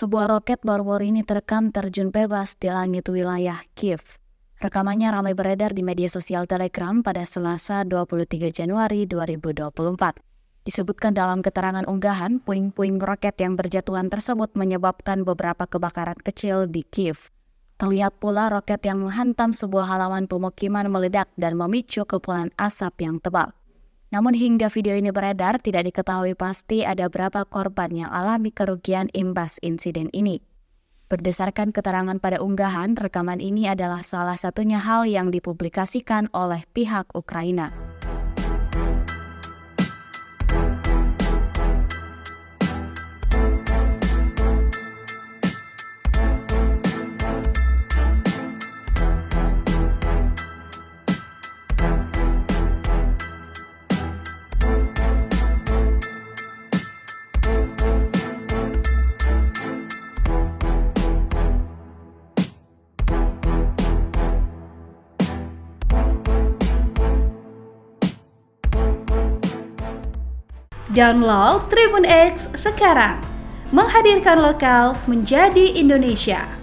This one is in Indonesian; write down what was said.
Sebuah roket baru-baru ini terekam terjun bebas di langit wilayah Kiev. Rekamannya ramai beredar di media sosial Telegram pada Selasa 23 Januari 2024. Disebutkan dalam keterangan unggahan, puing-puing roket yang berjatuhan tersebut menyebabkan beberapa kebakaran kecil di Kiev. Terlihat pula roket yang menghantam sebuah halaman pemukiman meledak dan memicu kepulan asap yang tebal. Namun hingga video ini beredar, tidak diketahui pasti ada berapa korban yang alami kerugian imbas insiden ini. Berdasarkan keterangan pada unggahan, rekaman ini adalah salah satunya hal yang dipublikasikan oleh pihak Ukraina. Download Tribun X sekarang, menghadirkan lokal menjadi Indonesia.